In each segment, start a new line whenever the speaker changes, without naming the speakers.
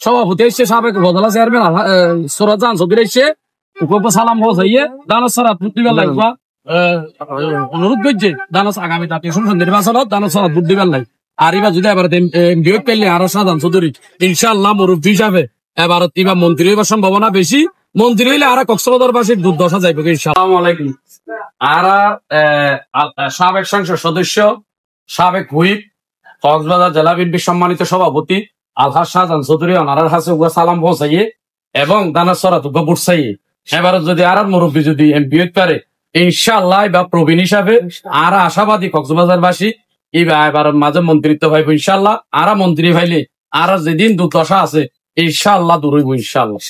সভাপতি এসছে সাবেক উপজেলা চেয়ারম্যান সোরাজান চৌধুরী এসছে সালাম হইয়ে দানা সারাত দিবার লাগবা অনুরোধ করছে দানাস আগামী জাতীয় সংসদ নির্বাচনত দানা সারাত ভোট দিবার লাগে আর এবার যদি এবার এমডিও পেলে আরো সাধারণ চৌধুরী ইনশাআল্লাহ মুরব্বী হিসাবে এবার এবার মন্ত্রী হইবার সম্ভাবনা বেশি মন্ত্রী হইলে আর কক্সবাজারবাসীর দুর্দশা যাইব ইনশাআল্লাহ। আসসালামু আলাইকুম। আর সাবেক সংসদ সদস্য সাবেক হুইপ কক্সবাজার জেলা বিএনপির সম্মানিত সভাপতি আলহাজ শাহজাহান চৌধুরী অনারার হাসে সালাম পৌঁছাইয়ে এবং দানা সরাত বুটসাইয়ে এবার যদি আর মুরব্বী যদি এমপি হইতে পারে ইনশাআল্লাহ বা প্রবীণ হিসাবে আর আশাবাদী কক্সবাজারবাসী এবার মাঝে মন্ত্রিত্ব ভাইব ইনশাআল্লাহ আর মন্ত্রী ভাইলে আর যেদিন দুর্দশা আছে ইনশাআল্লাহ দূর হইব ইনশাআল্লাহ।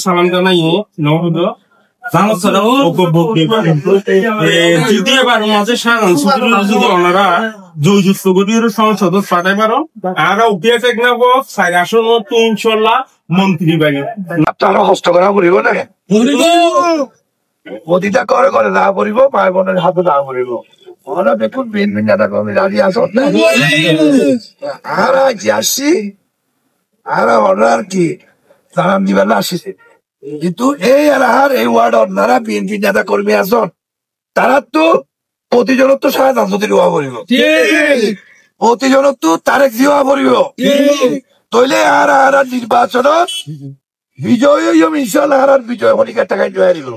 সালাম জানাই যদি এবার মাঝে যদি ওনারা জয়যুক্ত গরিবের সংসদ পাঠাই পারো আর উঠিয়ে থাক না চার আসন ইনশাল্লাহ মন্ত্রী বাড়ি
তারা হস্ত করা পড়িব না প্রতিটা করে করে না পড়িব মায়ের বোনের হাতে না পড়িব ওরা দেখুন বিএনপি নেতা কর্মী দাঁড়িয়ে আসত আর আসছি আর অর্ডার কি তারা দিবেলা আসিছে কিন্তু এই এলাকার এই ওয়ার্ড আপনারা বিএনপি নেতা কর্মী আসন তারা তো প্রতিজনত শাহজাহান চৌধুরী হওয়া পড়িব প্রতিজনত তারেক জি হওয়া পড়িব তইলে আর নির্বাচনত বিজয় ইনশাল্লাহ আর বিজয় অনেক টাকায় জয় দিব।